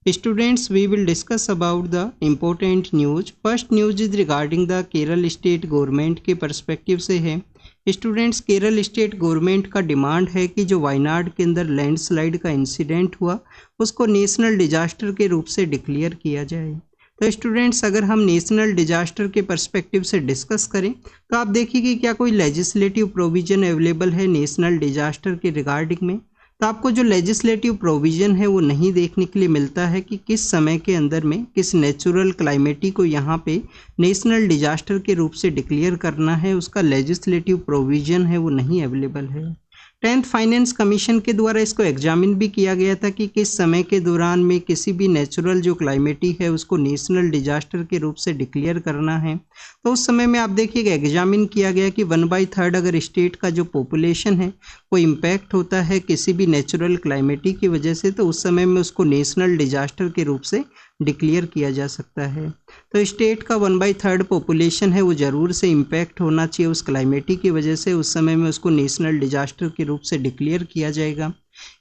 Students, we will discuss about the important news. First news is regarding the Kerala state government के perspective से है। Students, Kerala state government का demand है कि जो वायनाड के अंदर लैंडस्लाइड का इंसिडेंट हुआ उसको नेशनल डिजास्टर के रूप से डिक्लेयर किया जाए। तो स्टूडेंट्स, अगर हम नेशनल डिजास्टर के पर्सपेक्टिव से डिस्कस करें तो आप देखिए कि क्या कोई लेजिस्लेटिव प्रोविजन अवेलेबल है नेशनल डिजास्टर के रिगार्डिंग में। तो आपको जो लेजिस्लेटिव प्रोविज़न है वो नहीं देखने के लिए मिलता है कि किस समय के अंदर में किस नेचुरल क्लाइमेटी को यहाँ पे नेशनल डिजास्टर के रूप से डिक्लेयर करना है, उसका लेजिस्लेटिव प्रोविज़न है वो नहीं अवेलेबल है। 10th फाइनेंस कमीशन के द्वारा इसको एग्जामिन भी किया गया था कि किस समय के दौरान में किसी भी नेचुरल जो क्लाइमेटी है उसको नेशनल डिजास्टर के रूप से डिक्लेयर करना है। तो उस समय में आप देखिएगा एग्जामिन किया गया कि 1/3 अगर स्टेट का जो पॉपुलेशन है वो इम्पैक्ट होता है किसी भी नेचुरल क्लाइमेटी की वजह से, तो उस समय में उसको नेशनल डिजास्टर के रूप से डिक्लेयर किया जा सकता है। तो स्टेट का 1/3 पॉपुलेशन है वो ज़रूर से इम्पैक्ट होना चाहिए उस क्लाइमेटी की वजह से, उस समय में उसको नेशनल डिजास्टर के रूप से डिक्लेयर किया जाएगा।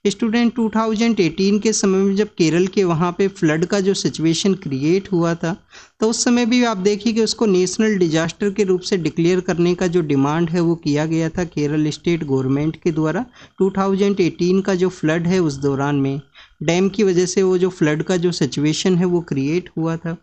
स्टूडेंट, 2018 के समय में जब केरल के वहाँ पे फ्लड का जो सिचुएशन क्रिएट हुआ था तो उस समय भी आप देखिए कि उसको नेशनल डिजास्टर के रूप से डिक्लेयर करने का जो डिमांड है वो किया गया था केरल स्टेट गवर्नमेंट के द्वारा। 2018 का जो फ्लड है उस दौरान में डैम की वजह से वो जो फ्लड का जो सिचुएशन है वो क्रिएट हुआ था।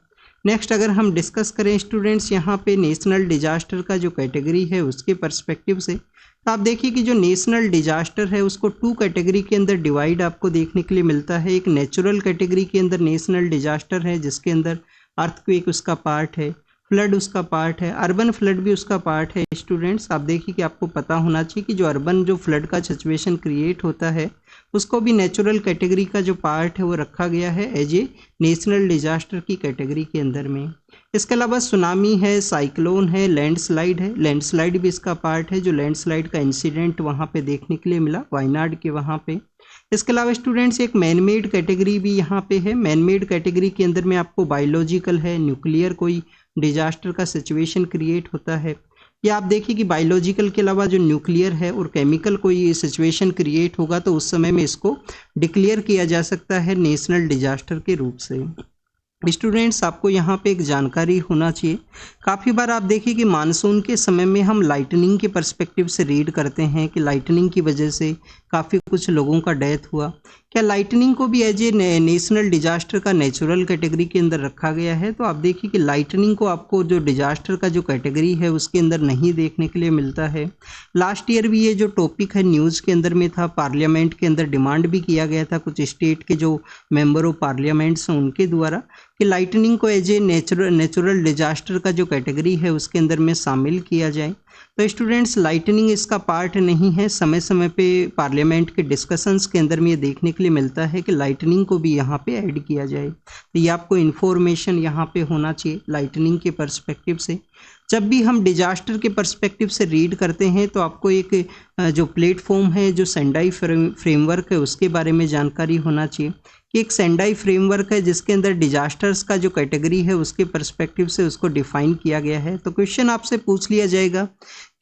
नेक्स्ट अगर हम डिस्कस करें स्टूडेंट्स यहाँ पे नेशनल डिजास्टर का जो कैटेगरी है उसके पर्सपेक्टिव से, तो आप देखिए कि जो नेशनल डिजास्टर है उसको 2 कैटेगरी के अंदर डिवाइड आपको देखने के लिए मिलता है। एक नेचुरल कैटेगरी के अंदर नेशनल डिजास्टर है जिसके अंदर अर्थक्वेक उसका पार्ट है, फ्लड उसका पार्ट है, अर्बन फ्लड भी उसका पार्ट है। स्टूडेंट्स, आप देखिए कि आपको पता होना चाहिए कि जो अर्बन जो फ्लड का सिचुएशन क्रिएट होता है उसको भी नेचुरल कैटेगरी का जो पार्ट है वो रखा गया है एज ए नेशनल डिजास्टर की कैटेगरी के अंदर में। इसके अलावा सुनामी है, साइक्लोन है, लैंडस्लाइड है, लैंडस्लाइड भी इसका पार्ट है, जो लैंडस्लाइड का इंसिडेंट वहाँ पे देखने के लिए मिला वायनाड के वहाँ पे। इसके अलावा स्टूडेंट्स एक मैनमेड कैटेगरी भी यहाँ पे है। मैनमेड कैटेगरी के अंदर में आपको बायोलॉजिकल है, न्यूक्लियर कोई डिजास्टर का सिचुएशन क्रिएट होता है, या आप देखिए कि बायोलॉजिकल के अलावा जो न्यूक्लियर है और केमिकल कोई सिचुएशन क्रिएट होगा तो उस समय में इसको डिक्लेयर किया जा सकता है नेशनल डिजास्टर के रूप से। स्टूडेंट्स, आपको यहाँ पे एक जानकारी होना चाहिए, काफ़ी बार आप देखिए कि मानसून के समय में हम लाइटनिंग के पर्सपेक्टिव से रीड करते हैं कि लाइटनिंग की वजह से काफ़ी कुछ लोगों का डेथ हुआ। क्या लाइटनिंग को भी एज ए नेशनल डिजास्टर का नेचुरल कैटेगरी के अंदर रखा गया है? तो आप देखिए कि लाइटनिंग को आपको जो डिजास्टर का जो कैटेगरी है उसके अंदर नहीं देखने के लिए मिलता है। लास्ट ईयर भी ये जो टॉपिक है न्यूज़ के अंदर में था, पार्लियामेंट के अंदर डिमांड भी किया गया था कुछ स्टेट के जो मेंबर ऑफ पार्लियामेंट्स हैं उनके द्वारा कि लाइटनिंग को एज ए नेचुरल डिजास्टर का जो कैटेगरी है उसके अंदर में शामिल किया जाए। तो स्टूडेंट्स, लाइटनिंग इसका पार्ट नहीं है। समय समय पे पार्लियामेंट के डिस्कशंस के अंदर में ये देखने के लिए मिलता है कि लाइटनिंग को भी यहाँ पे ऐड किया जाए। तो ये आपको इन्फॉर्मेशन यहाँ पे होना चाहिए लाइटनिंग के पर्सपेक्टिव से। जब भी हम डिजास्टर के पर्सपेक्टिव से रीड करते हैं तो आपको एक जो प्लेटफॉर्म है जो सेंडाई फ्रेमवर्क है उसके बारे में जानकारी होना चाहिए कि एक सेंडाई फ्रेमवर्क है जिसके अंदर डिजास्टर्स का जो कैटेगरी है उसके पर्सपेक्टिव से उसको डिफाइन किया गया है। तो क्वेश्चन आपसे पूछ लिया जाएगा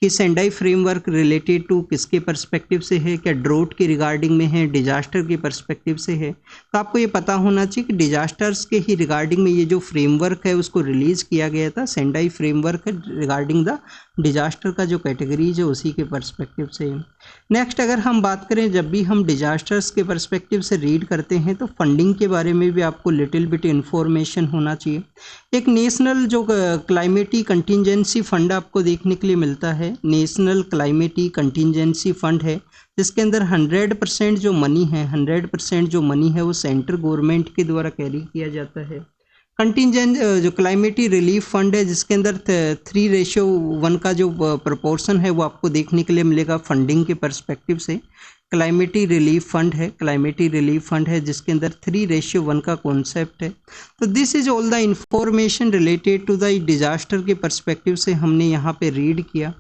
कि सेंडाई फ्रेमवर्क रिलेटेड टू किसके पर्सपेक्टिव से है, क्या ड्रोट के रिगार्डिंग में है, डिजास्टर के पर्सपेक्टिव से है। तो आपको ये पता होना चाहिए कि डिजास्टर्स के ही रिगार्डिंग में ये जो फ्रेमवर्क है उसको रिलीज़ किया गया था। सेंडाई फ्रेमवर्क है रिगार्डिंग द डिजास्टर का जो कैटेगरीज है उसी के पर्सपेक्टिव से। नेक्स्ट अगर हम बात करें, जब भी हम डिजास्टर्स के पर्सपेक्टिव से रीड करते हैं तो फंडिंग के बारे में भी आपको लिटिल बिट इन्फॉर्मेशन होना चाहिए। एक नेशनल जो क्लाइमेटी कंटिजेंसी फंड आपको देखने के लिए मिलता है, नेशनल क्लाइमेटी कंटिजेंसी फंड है जिसके अंदर 100% जो मनी है 100% जो मनी है वो सेंट्रल गवर्नमेंट के द्वारा कैरी किया जाता है। कंटिजेंट जो क्लाइमेटी रिलीफ फंड है जिसके अंदर 3:1 का जो प्रोपोर्शन है वो आपको देखने के लिए मिलेगा फंडिंग के पर्सपेक्टिव से। क्लाइमेटी रिलीफ फंड है जिसके अंदर 3:1 का कॉन्सेप्ट है। तो this is all the information related to the disaster के पर्सपेक्टिव से हमने यहाँ पे रीड किया।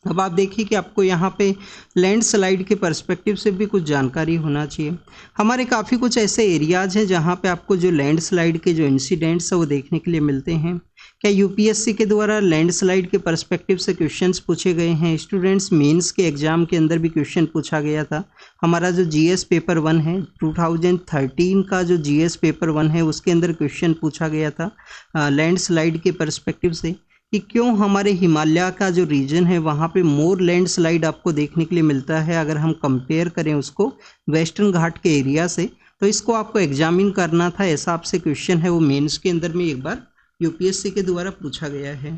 अब आप देखिए कि आपको यहाँ पे लैंडस्लाइड के पर्सपेक्टिव से भी कुछ जानकारी होना चाहिए। हमारे काफ़ी कुछ ऐसे एरियाज़ हैं जहाँ पे आपको जो लैंडस्लाइड के जो इंसिडेंट्स हैं वो देखने के लिए मिलते हैं। क्या यूपीएससी के द्वारा लैंडस्लाइड के पर्सपेक्टिव से क्वेश्चंस पूछे गए हैं? स्टूडेंट्स, मेंस के एग्जाम के अंदर भी क्वेश्चन पूछा गया था। हमारा जो जीएस पेपर 1 है 2013 का जो जीएस पेपर 1 है उसके अंदर क्वेश्चन पूछा गया था लैंडस्लाइड के पर्सपेक्टिव से कि क्यों हमारे हिमालय का जो रीजन है वहाँ पे मोर लैंडस्लाइड आपको देखने के लिए मिलता है अगर हम कंपेयर करें उसको वेस्टर्न घाट के एरिया से। तो इसको आपको एग्जामिन करना था, ऐसा आपसे क्वेश्चन है वो मेंस के अंदर में एक बार यूपीएससी के द्वारा पूछा गया है।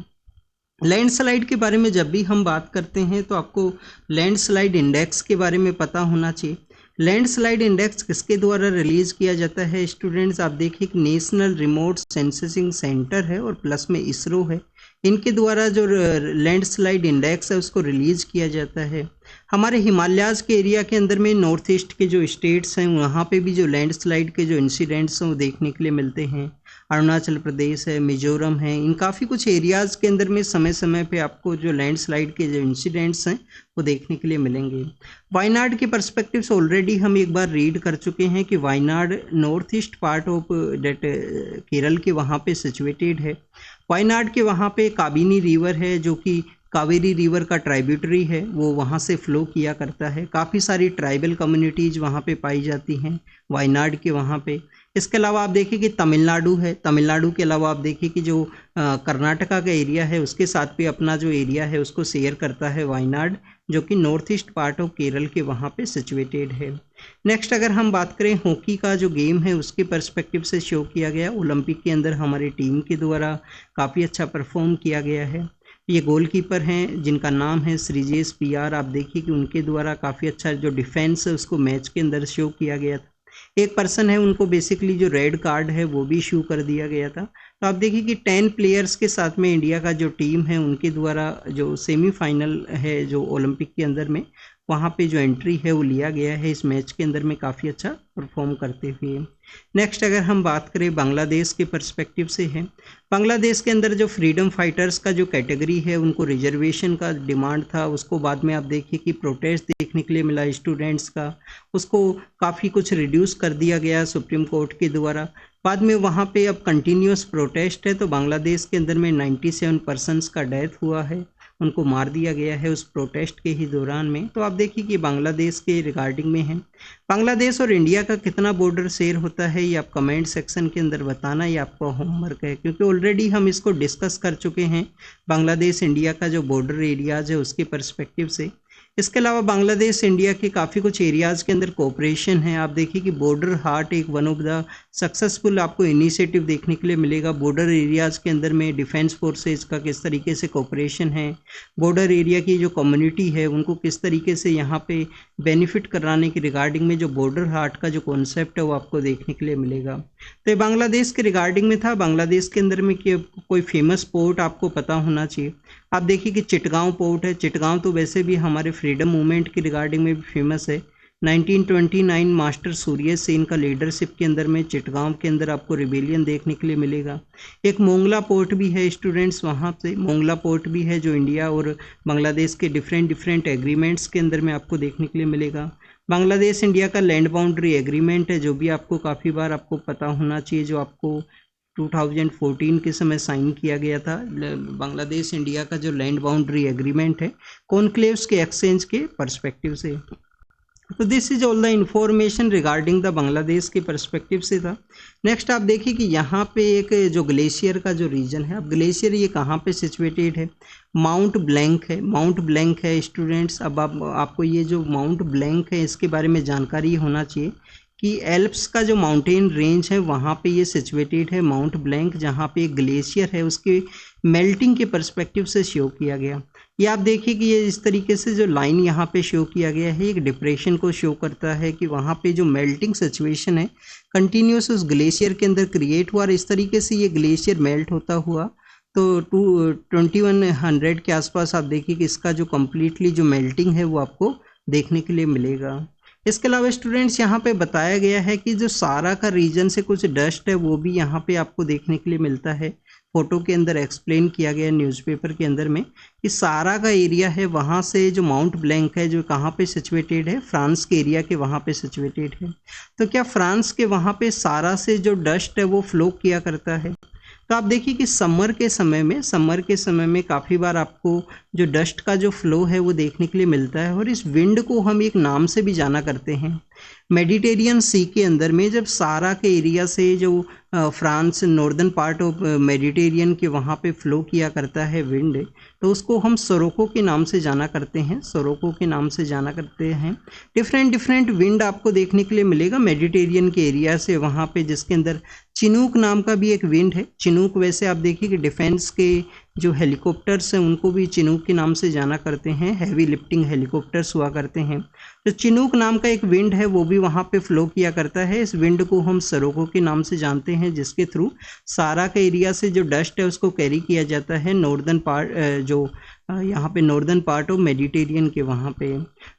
लैंडस्लाइड के बारे में जब भी हम बात करते हैं तो आपको लैंडस्लाइड इंडेक्स के बारे में पता होना चाहिए। लैंडस्लाइड इंडेक्स किसके द्वारा रिलीज किया जाता है? स्टूडेंट्स, आप देखिए कि नेशनल रिमोट सेंसिंग सेंटर है और प्लस में इसरो है, इनके द्वारा जो लैंडस्लाइड इंडेक्स है उसको रिलीज किया जाता है। हमारे हिमालयाज के एरिया के अंदर में नॉर्थ ईस्ट के जो स्टेट्स हैं वहाँ पे भी जो लैंडस्लाइड के जो इंसिडेंट्स हैं वो देखने के लिए मिलते हैं। अरुणाचल प्रदेश है, मिजोरम है, इन काफ़ी कुछ एरियाज़ के अंदर में समय समय पे आपको जो लैंडस्लाइड के जो इंसिडेंट्स हैं वो देखने के लिए मिलेंगे। वायनाड के पर्सपेक्टिव से ऑलरेडी हम एक बार रीड कर चुके हैं कि Wayanad north east part of that Kerala के वहाँ पे सिचुएटेड है। वायनाड के वहाँ पे काबिनी रिवर है जो कि कावेरी रिवर का ट्राइब्यूटरी है, वो वहाँ से फ्लो किया करता है। काफ़ी सारी ट्राइबल कम्युनिटीज़ वहाँ पे पाई जाती हैं वायनाड के वहाँ पे। इसके अलावा आप देखिए कि तमिलनाडु है, तमिलनाडु के अलावा आप देखिए कि जो कर्नाटका का एरिया है उसके साथ भी अपना जो एरिया है उसको शेयर करता है वायनाड, जो कि north east part of Kerala के वहाँ पे सिचुएटेड है। नेक्स्ट अगर हम बात करें हॉकी का जो गेम है उसके पर्सपेक्टिव से शो किया गया, ओलंपिक के अंदर हमारी टीम के द्वारा काफ़ी अच्छा परफॉर्म किया गया है। ये गोलकीपर हैं जिनका नाम है श्रीजेश पीआर, आप देखिए कि उनके द्वारा काफ़ी अच्छा जो डिफेंस है उसको मैच के अंदर शो किया गया था। एक पर्सन है उनको बेसिकली जो रेड कार्ड है वो भी इशू कर दिया गया था। तो आप देखिए कि 10 प्लेयर्स के साथ में इंडिया का जो टीम है उनके द्वारा जो सेमीफाइनल है जो ओलंपिक के अंदर में वहाँ पे जो एंट्री है वो लिया गया है इस मैच के अंदर में काफ़ी अच्छा परफॉर्म करते हुए। नेक्स्ट अगर हम बात करें बांग्लादेश के पर्सपेक्टिव से है, बांग्लादेश के अंदर जो फ्रीडम फाइटर्स का जो कैटेगरी है उनको रिजर्वेशन का डिमांड था, उसको बाद में आप देखिए कि प्रोटेस्ट देखने के लिए मिला स्टूडेंट्स का, उसको काफ़ी कुछ रिड्यूस कर दिया गया सुप्रीम कोर्ट के द्वारा। बाद में वहाँ पे अब कंटिन्यूस प्रोटेस्ट है, तो बांग्लादेश के अंदर में 97 पर्सन्स का डेथ हुआ है, उनको मार दिया गया है उस प्रोटेस्ट के ही दौरान में। तो आप देखिए कि बांग्लादेश के रिगार्डिंग में है। बांग्लादेश और इंडिया का कितना बॉर्डर शेयर होता है ये आप कमेंट सेक्शन के अंदर बताना, ये आपका होमवर्क है, क्योंकि ऑलरेडी हम इसको डिस्कस कर चुके हैं बांग्लादेश इंडिया का जो बॉर्डर एरियाज है उसके पर्सपेक्टिव से। इसके अलावा बांग्लादेश इंडिया के काफ़ी कुछ एरियाज़ के अंदर कोऑपरेशन है। आप देखिए कि बॉर्डर हार्ट एक वन ऑफ द सक्सेसफुल आपको इनिशिएटिव देखने के लिए मिलेगा। बॉर्डर एरियाज़ के अंदर में डिफेंस फोर्सेज का किस तरीके से कोऑपरेशन है, बॉर्डर एरिया की जो कम्युनिटी है उनको किस तरीके से यहाँ पे बेनिफिट कराने की रिगार्डिंग में जो बॉर्डर हार्ट का जो कॉन्सेप्ट है वो आपको देखने के लिए मिलेगा। तो ये बांग्लादेश के रिगार्डिंग में था। बांग्लादेश के अंदर में कोई फेमस पोर्ट आपको पता होना चाहिए। आप देखिए कि चिटगांव पोर्ट है। चिटगांव तो वैसे भी हमारे फ्रीडम मूवमेंट की रिगार्डिंग में भी फेमस है। 1929 मास्टर सूर्य सेन का लीडरशिप के अंदर में चिटगांव के अंदर आपको रिबेलियन देखने के लिए मिलेगा। एक मोंगला पोर्ट भी है स्टूडेंट्स, वहाँ से मोंगला पोर्ट भी है जो इंडिया और बांग्लादेश के डिफरेंट एग्रीमेंट्स के अंदर में आपको देखने के लिए मिलेगा। बांग्लादेश इंडिया का लैंड बाउंड्री एग्रीमेंट है जो भी आपको काफ़ी बार आपको पता होना चाहिए, जो आपको 2014 के समय साइन किया गया था। बांग्लादेश इंडिया का जो लैंड बाउंड्री एग्रीमेंट है कॉन्क्लेव्स के एक्सचेंज के पर्सपेक्टिव से। तो this is all the information regarding the Bangladesh के पर्सपेक्टिव से था। नेक्स्ट आप देखिए कि यहाँ पे एक जो ग्लेशियर का जो रीजन है, अब ग्लेशियर ये कहाँ पे सिचुएटेड है, माउंट ब्लैंक है। माउंट ब्लैंक है स्टूडेंट्स। अब आपको ये जो माउंट ब्लैंक है इसके बारे में जानकारी होना चाहिए कि एल्प्स का जो माउंटेन रेंज है वहाँ पे ये सिचुएटेड है माउंट ब्लैंक, जहाँ पे एक ग्लेशियर है उसके मेल्टिंग के पर्सपेक्टिव से शो किया गया। ये आप देखिए कि ये इस तरीके से जो लाइन यहाँ पे शो किया गया है एक डिप्रेशन को शो करता है कि वहाँ पे जो मेल्टिंग सिचुएशन है कंटिन्यूस उस ग्लेशियर के अंदर क्रिएट हुआ और इस तरीके से ये ग्लेशियर मेल्ट होता हुआ तो 2100 के आसपास आप देखिए कि इसका जो कम्प्लीटली जो मेल्टिंग है वो आपको देखने के लिए मिलेगा। इसके अलावा स्टूडेंट्स यहाँ पे बताया गया है कि जो सारा का रीजन से कुछ डस्ट है वो भी यहाँ पे आपको देखने के लिए मिलता है। फोटो के अंदर एक्सप्लेन किया गया न्यूज़पेपर के अंदर में कि सारा का एरिया है वहाँ से जो माउंट ब्लैंक है जो कहाँ पे सिचुएटेड है, फ्रांस के एरिया के वहाँ पे सिचुएटेड है। तो क्या फ्रांस के वहाँ पे सारा से जो डस्ट है वो फ्लो किया करता है? तो आप देखिए कि समर के समय में काफ़ी बार आपको जो डस्ट का जो फ्लो है वो देखने के लिए मिलता है, और इस विंड को हम एक नाम से भी जाना करते हैं। मेडिटेरियन सी के अंदर में जब सारा के एरिया से जो France northern part of Mediterranean के वहाँ पे फ्लो किया करता है विंड, तो उसको हम सोरोको के नाम से जाना करते हैं, सोरोको के नाम से जाना करते हैं। डिफरेंट विंड आपको देखने के लिए मिलेगा मेडिटेरियन के एरिया से वहाँ पे, जिसके अंदर चिनूक नाम का भी एक विंड है। चिनूक वैसे आप देखिए कि डिफेंस के जो हेलीकॉप्टर्स हैं उनको भी चिनूक के नाम से जाना करते हैं, हैवी लिफ्टिंग हेलीकॉप्टर्स हुआ करते हैं। तो चिनूक नाम का एक विंड है वो भी वहाँ पे फ्लो किया करता है। इस विंड को हम सरोको के नाम से जानते हैं, जिसके थ्रू सारा का एरिया से जो डस्ट है उसको कैरी किया जाता है नॉर्दर्न पार्ट, जो यहाँ पे नॉर्दर्न पार्ट ऑफ मेडिटेरियन के वहाँ पे।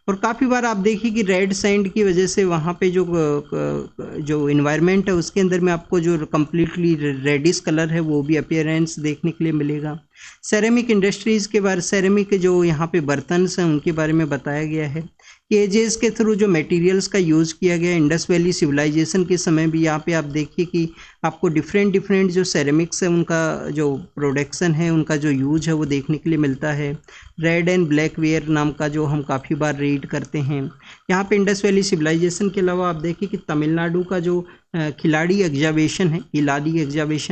और काफ़ी बार आप देखिए कि रेड सैंड की वजह से वहाँ पे जो इन्वायरमेंट है उसके अंदर में आपको जो कम्प्लीटली रेडिश कलर है वो भी अपीयरेंस देखने के लिए मिलेगा। सेरेमिक इंडस्ट्रीज़ के बारे, सेरेमिक जो यहाँ पे बर्तन हैं उनके बारे में बताया गया है कि एजेस के थ्रू जो मटेरियल्स का यूज़ किया गया। इंडस वैली सिविलाइजेशन के समय भी यहाँ पे आप देखिए कि आपको डिफरेंट जो सेरेमिक्स है उनका जो प्रोडक्शन है, उनका जो यूज है वो देखने के लिए मिलता है। रेड एंड ब्लैक वेयर नाम का जो हम काफ़ी बार रीड करते हैं। यहाँ पे इंडस वैली सिविलाइजेशन के अलावा आप देखिए कि तमिलनाडु का जो खिलाड़ी एग्जाबिशन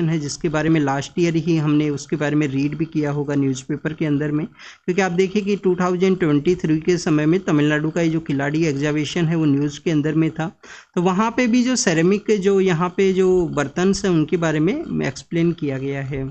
है, जिसके बारे में लास्ट ईयर ही हमने उसके बारे में रीड भी किया होगा न्यूज़पेपर के अंदर में, क्योंकि आप देखिए कि 2023 के समय में तमिलनाडु का ये जो खिलाड़ी एग्जाबिशन है वो न्यूज़ के अंदर में था। तो वहाँ पे भी जो सेरेमिक के जो यहाँ पे जो बर्तन हैं उनके बारे में एक्सप्लेन किया गया है।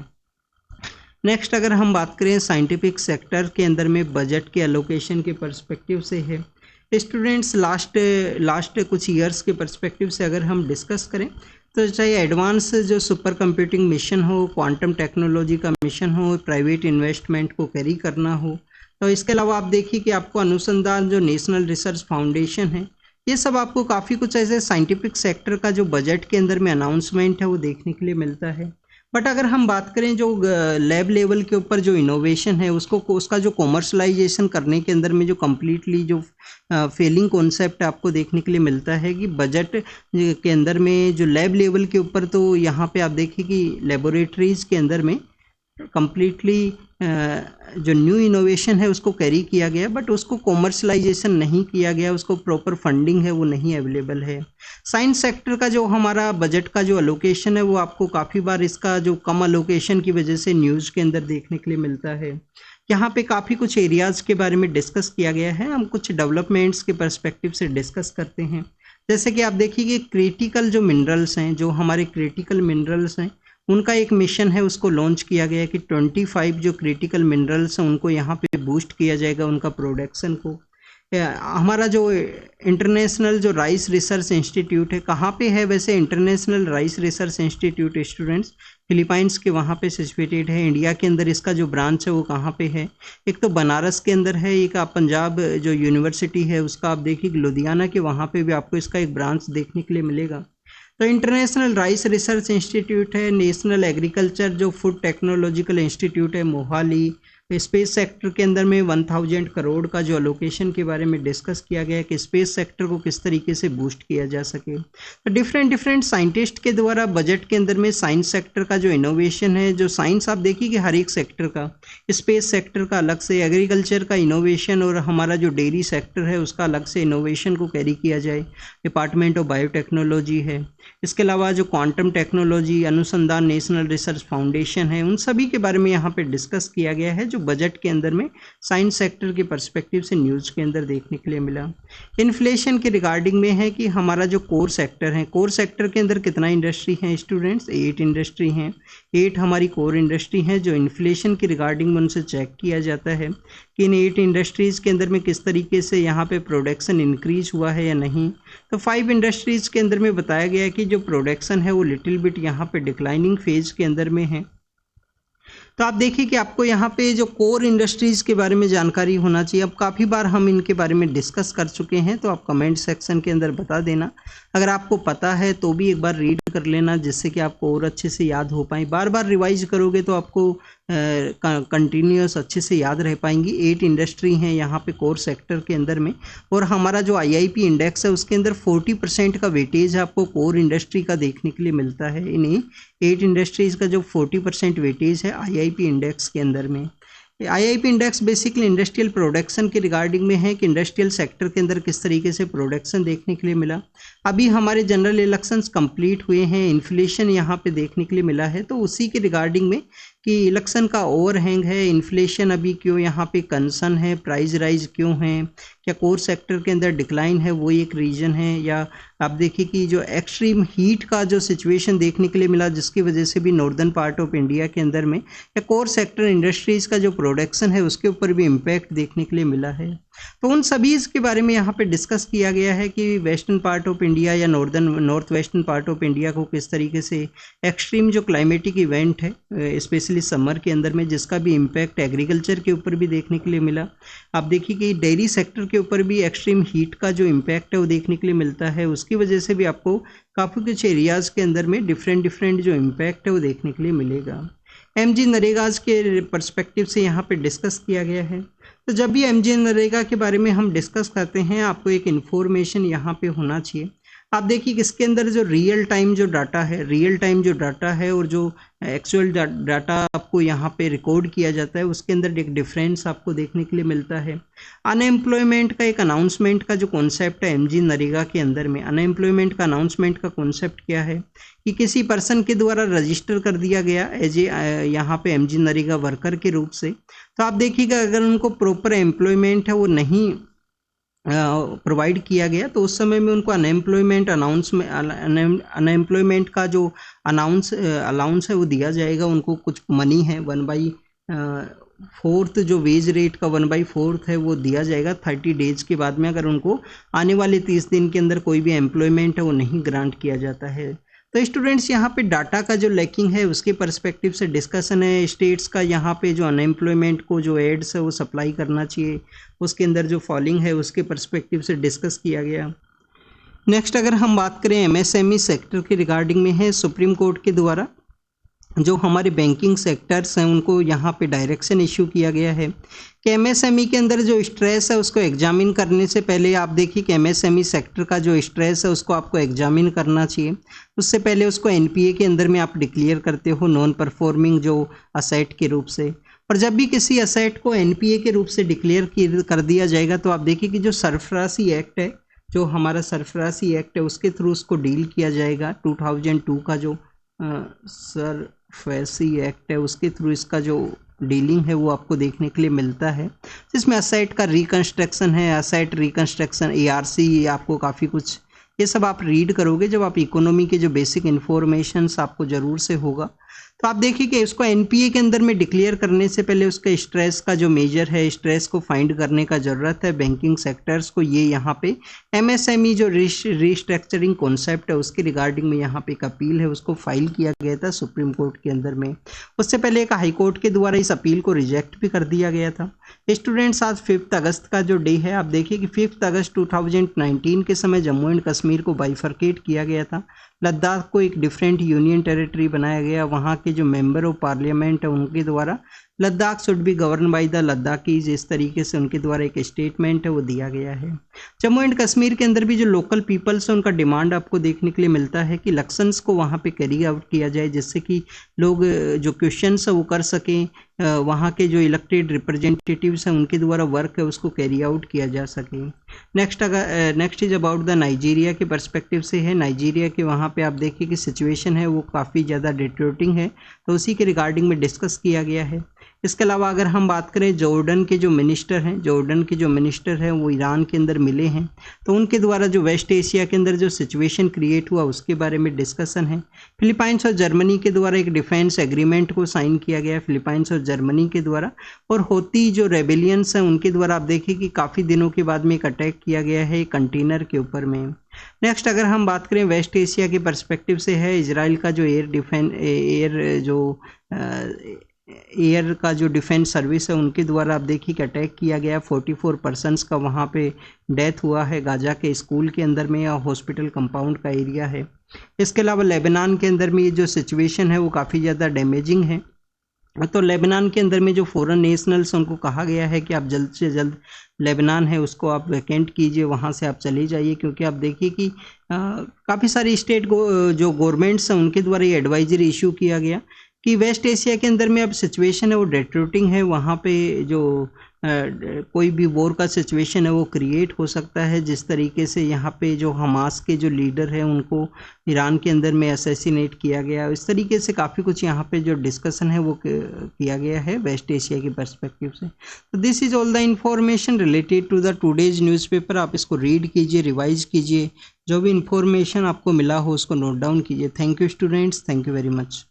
नेक्स्ट अगर हम बात करें साइंटिफिक सेक्टर के अंदर में बजट के एलोकेशन के पर्सपेक्टिव से है। स्टूडेंट्स लास्ट कुछ ईयर्स के पर्सपेक्टिव से अगर हम डिस्कस करें तो चाहे एडवांस जो सुपर कंप्यूटिंग मिशन हो, क्वांटम टेक्नोलॉजी का मिशन हो, प्राइवेट इन्वेस्टमेंट को कैरी करना हो, तो इसके अलावा आप देखिए कि आपको अनुसंधान जो नेशनल रिसर्च फाउंडेशन है, ये सब आपको काफ़ी कुछ ऐसे साइंटिफिक सेक्टर का जो बजट के अंदर में अनाउंसमेंट है वो देखने के लिए मिलता है। बट अगर हम बात करें जो लैब लेवल के ऊपर जो इनोवेशन है उसका जो कॉमर्शलाइजेशन करने के अंदर में जो कम्प्लीटली जो फेलिंग कॉन्सेप्ट आपको देखने के लिए मिलता है कि बजट के अंदर में जो लैब लेवल के ऊपर, तो यहाँ पे आप देखिए कि लेबोरेटरीज़ के अंदर में कम्प्लीटली जो न्यू इनोवेशन है उसको कैरी किया गया, बट उसको कॉमर्शलाइजेशन नहीं किया गया, उसको प्रॉपर फंडिंग है वो नहीं अवेलेबल है। साइंस सेक्टर का जो हमारा बजट का जो अलोकेशन है वो आपको काफ़ी बार इसका जो कम अलोकेशन की वजह से न्यूज़ के अंदर देखने के लिए मिलता है। यहाँ पे काफ़ी कुछ एरियाज़ के बारे में डिस्कस किया गया है। हम कुछ डेवलपमेंट्स के पर्सपेक्टिव से डिस्कस करते हैं। जैसे कि आप देखिए कि क्रिटिकल जो मिनरल्स हैं, जो हमारे क्रिटिकल मिनरल्स हैं, उनका एक मिशन है उसको लॉन्च किया गया कि 25 जो क्रिटिकल मिनरल्स हैं उनको यहाँ पे बूस्ट किया जाएगा, उनका प्रोडक्शन को। हमारा जो इंटरनेशनल जो राइस रिसर्च इंस्टीट्यूट है, कहाँ पे है वैसे international rice research institute students? Philippines के वहाँ पे सिचुएटेड है। इंडिया के अंदर इसका जो ब्रांच है वो कहाँ पे है? एक तो बनारस के अंदर है, एक आप पंजाब जो यूनिवर्सिटी है उसका आप देखिए लुधियाना के वहाँ पे भी आपको इसका एक ब्रांच देखने के लिए मिलेगा। तो इंटरनेशनल राइस रिसर्च इंस्टीट्यूट है। नेशनल एग्रीकल्चर जो फूड टेक्नोलॉजिकल इंस्टीट्यूट है मोहाली। स्पेस सेक्टर के अंदर में 1000 करोड़ का जो अलोकेशन के बारे में डिस्कस किया गया कि स्पेस सेक्टर को किस तरीके से बूस्ट किया जा सके। तो डिफरेंट साइंटिस्ट के द्वारा बजट के अंदर में साइंस सेक्टर का जो इनोवेशन है, जो साइंस आप देखिए कि हर एक सेक्टर का, स्पेस सेक्टर का अलग से, एग्रीकल्चर का इनोवेशन और हमारा जो डेयरी सेक्टर है उसका अलग से इनोवेशन को कैरी किया जाए। डिपार्टमेंट ऑफ बायोटेक्नोलॉजी है। इसके अलावा जो क्वांटम टेक्नोलॉजी अनुसंधान नेशनल रिसर्च फाउंडेशन है, उन सभी के बारे में यहाँ पे डिस्कस किया गया है जो बजट के अंदर में साइंस सेक्टर के पर्सपेक्टिव से न्यूज़ के अंदर देखने के लिए मिला। इन्फ्लेशन के रिगार्डिंग में है कि हमारा जो कोर सेक्टर है, कोर सेक्टर के अंदर कितना इंडस्ट्री है स्टूडेंट्स? 8 इंडस्ट्री हैं। 8 हमारी कोर इंडस्ट्री हैं जो इन्फ्लेशन की रिगार्डिंग में उनसे चेक किया जाता है कि इन 8 इंडस्ट्रीज़ के अंदर में किस तरीके से यहाँ पे प्रोडक्शन इंक्रीज हुआ है या नहीं। तो 5 इंडस्ट्रीज़ के अंदर में बताया गया है कि जो प्रोडक्शन है वो लिटिल बिट यहाँ पे डिक्लाइनिंग फेज के अंदर में है। तो तो आप देखिए कि आपको यहाँ पे जो कोर इंडस्ट्रीज़ के बारे में जानकारी होना चाहिए। अब काफ़ी बार हम इनके बारे में डिस्कस कर चुके हैं, तो आप कमेंट सेक्शन के अंदर बता देना। अगर आपको पता है तो भी एक बार रीड कर लेना, जिससे कि आपको और अच्छे से याद हो पाए। बार बार रिवाइज करोगे तो आपको कंटिन्यूस अच्छे से याद रह पाएंगी। 8 इंडस्ट्री हैं यहाँ पे कोर सेक्टर के अंदर में, और हमारा जो IIP इंडेक्स है उसके अंदर 40% का वेटेज आपको कोर इंडस्ट्री का देखने के लिए मिलता है। इन्हीं 8 इंडस्ट्रीज़ का जो 40% वेटेज है IIP इंडेक्स के अंदर में। IIP index basically industrial production के रिगार्डिंग में है कि इंडस्ट्रियल सेक्टर के अंदर किस तरीके से प्रोडक्शन देखने के लिए मिला। अभी हमारे जनरल इलेक्शंस कंप्लीट हुए हैं, इन्फ्लेशन यहाँ पे देखने के लिए मिला है, तो उसी के रिगार्डिंग में कि इलेक्शन का ओवरहैंग है, इन्फ्लेशन अभी क्यों यहाँ पे कंसर्न है, प्राइस राइज क्यों है, क्या कोर सेक्टर के अंदर डिक्लाइन है वो एक रीजन है, या आप देखिए कि जो एक्सट्रीम हीट का जो सिचुएशन देखने के लिए मिला जिसकी वजह से भी नॉर्दर्न पार्ट ऑफ इंडिया के अंदर में या कोर सेक्टर इंडस्ट्रीज़ का जो प्रोडक्शन है उसके ऊपर भी इम्पैक्ट देखने के लिए मिला है। तो उन सभी के बारे में यहाँ पे डिस्कस किया गया है कि वेस्टर्न पार्ट ऑफ इंडिया या north western part of India को किस तरीके से एक्सट्रीम जो क्लाइमेटिक इवेंट है स्पेशली समर के अंदर में, जिसका भी इम्पैक्ट एग्रीकल्चर के ऊपर भी देखने के लिए मिला। आप देखिए कि डेयरी सेक्टर के ऊपर भी एक्सट्रीम हीट का जो इम्पैक्ट है वो देखने के लिए मिलता है, उसकी वजह से भी आपको काफ़ी कुछ एरियाज़ के अंदर में डिफरेंट जो इम्पैक्ट है वो देखने के लिए मिलेगा। MG नरेगाज के पर्सपेक्टिव से यहाँ पे डिस्कस किया गया है। तो जब भी MG नरेगा के बारे में हम डिस्कस करते हैं आपको एक इन्फॉर्मेशन यहाँ पे होना चाहिए। आप देखिए कि इसके अंदर जो रियल टाइम जो डाटा है और जो एक्चुअल डाटा आपको यहाँ पे रिकॉर्ड किया जाता है उसके अंदर एक डिफरेंस आपको देखने के लिए मिलता है। अनएम्प्लॉयमेंट का एक अनाउंसमेंट का जो कॉन्सेप्ट है MG नरेगा के अंदर में, अनएम्प्लॉयमेंट का अनाउंसमेंट का कॉन्सेप्ट क्या है कि किसी पर्सन के द्वारा रजिस्टर कर दिया गया एज ए यहाँ पे MG नरेगा वर्कर के रूप से। तो आप देखिएगा अगर उनको प्रॉपर एम्प्लॉयमेंट है वो नहीं प्रोवाइड किया गया तो उस समय में उनको अनएम्प्लॉयमेंट का जो अलाउंस है वो दिया जाएगा। उनको कुछ मनी है 1/4 जो वेज रेट का 1/4 है वो दिया जाएगा 30 डेज के बाद में, अगर उनको आने वाले 30 दिन के अंदर कोई भी एम्प्लॉयमेंट है वो नहीं ग्रांट किया जाता है। तो स्टूडेंट्स यहाँ पे डाटा का जो लैकिंग है उसके पर्सपेक्टिव से डिस्कशन है। स्टेट्स का यहाँ पे जो अनएम्प्लॉयमेंट को जो एड्स है वो सप्लाई करना चाहिए, उसके अंदर जो फॉलिंग है उसके पर्सपेक्टिव से डिस्कस किया गया। नेक्स्ट अगर हम बात करें MSME सेक्टर के रिगार्डिंग में है, सुप्रीम कोर्ट के द्वारा जो हमारे बैंकिंग सेक्टर्स हैं उनको यहाँ पे डायरेक्शन इशू किया गया है कि MSME के अंदर जो स्ट्रेस है उसको एग्जामिन करने से पहले आप देखिए कि MSME सेक्टर का जो स्ट्रेस है उसको आपको एग्जामिन करना चाहिए। उससे पहले उसको NPA के अंदर में आप डिक्लेयर करते हो नॉन परफॉर्मिंग जो असेट के रूप से। और जब भी किसी असेट को NPA के रूप से डिक्लेयर कर दिया जाएगा तो आप देखिए कि जो सरफराजी एक्ट है, जो हमारा सरफराजी एक्ट है उसके थ्रू उसको डील किया जाएगा। 2002 का जो सरफराजी एक्ट है उसके थ्रू इसका जो डीलिंग है वो आपको देखने के लिए मिलता है, जिसमें असेट का रिकंस्ट्रक्शन है, असेट रिकंस्ट्रक्शन ARC, आपको काफ़ी कुछ ये सब आप रीड करोगे जब आप इकोनॉमी के जो बेसिक इन्फॉर्मेशंस आपको ज़रूर से होगा। तो आप देखिए कि उसको NPA के अंदर में डिक्लेयर करने से पहले उसका स्ट्रेस का जो मेजर है, स्ट्रेस को फाइंड करने का ज़रूरत है बैंकिंग सेक्टर्स को। ये यहाँ पे MSME जो रिस्ट्रक्चरिंग कॉन्सेप्ट है उसके रिगार्डिंग में यहाँ पे एक अपील है उसको फाइल किया गया था सुप्रीम कोर्ट के अंदर में। उससे पहले एक हाई कोर्ट के द्वारा इस अपील को रिजेक्ट भी कर दिया गया था। स्टूडेंट्स आज 5 अगस्त का जो डे है, आप देखिए कि 5 अगस्त 2019 के समय जम्मू एंड कश्मीर को बाइफरकेट किया गया था। लद्दाख को एक डिफरेंट यूनियन टेरिटरी बनाया गया। वहाँ के जो मेंबर ऑफ पार्लियामेंट है उनके द्वारा Ladakh should be govern by the Ladakhis, इस तरीके से उनके द्वारा एक स्टेटमेंट है वो दिया गया है। जम्मू एंड कश्मीर के अंदर भी जो लोकल पीपल्स है उनका डिमांड आपको देखने के लिए मिलता है कि इलेक्शंस को वहाँ पे कैरी आउट किया जाए, जिससे कि लोग जो क्वेश्चंस है वो कर सकें, वहाँ के जो इलेक्टेड रिप्रेजेंटेटिव्स हैं उनके द्वारा वर्क है उसको कैरी आउट किया जा सके। Next is about the Nigeria के पर्सपेक्टिव से है। नाइजीरिया के वहाँ पे आप देखिए कि सिचुएशन है वो काफ़ी ज़्यादा डिटोरेटिंग है, तो उसी के रिगार्डिंग में डिस्कस किया गया है। इसके अलावा अगर हम बात करें जॉर्डन के जो मिनिस्टर हैं वो ईरान के अंदर मिले हैं, तो उनके द्वारा जो वेस्ट एशिया के अंदर जो सिचुएशन क्रिएट हुआ उसके बारे में डिस्कशन है। फिलीपाइंस और जर्मनी के द्वारा एक डिफेंस एग्रीमेंट को साइन किया गया है फिलीपाइंस और जर्मनी के द्वारा, और होती जो रेबेलियंस हैं उनके द्वारा आप देखिए कि काफ़ी दिनों के बाद में एक अटैक किया गया है कंटेनर के ऊपर में। नेक्स्ट अगर हम बात करें वेस्ट एशिया के पर्सपेक्टिव से है, इजराइल का जो एयर का जो डिफेंस सर्विस है उनके द्वारा आप देखिए कि अटैक किया गया, 44 पर्सनस का वहाँ पे डेथ हुआ है गाजा के स्कूल के अंदर में या हॉस्पिटल कंपाउंड का एरिया है। इसके अलावा लेबनान के अंदर में ये जो सिचुएशन है वो काफ़ी ज़्यादा डैमेजिंग है। तो लेबनान के अंदर में जो फॉरेन नेशनल्स उनको कहा गया है कि आप जल्द से जल्द लेबनान है उसको आप वैकेंट कीजिए, वहाँ से आप चले जाइए, क्योंकि आप देखिए कि काफ़ी सारी स्टेट जो गवर्नमेंट्स हैं उनके द्वारा ये एडवाइजरी इशू किया गया कि वेस्ट एशिया के अंदर में अब सिचुएशन है वो डेटरोटिंग है, वहाँ पे जो कोई भी वॉर का सिचुएशन है वो क्रिएट हो सकता है। जिस तरीके से यहाँ पे जो हमास के जो लीडर हैं उनको ईरान के अंदर में असैसिनेट किया गया, इस तरीके से काफ़ी कुछ यहाँ पे जो डिस्कशन है वो किया गया है वेस्ट एशिया के पर्सपेक्टिव से। तो this is all the information related to the today's newspaper. आप इसको रीड कीजिए, रिवाइज कीजिए, जो भी इंफॉर्मेशन आपको मिला हो उसको नोट डाउन कीजिए। Thank you students, thank you very much.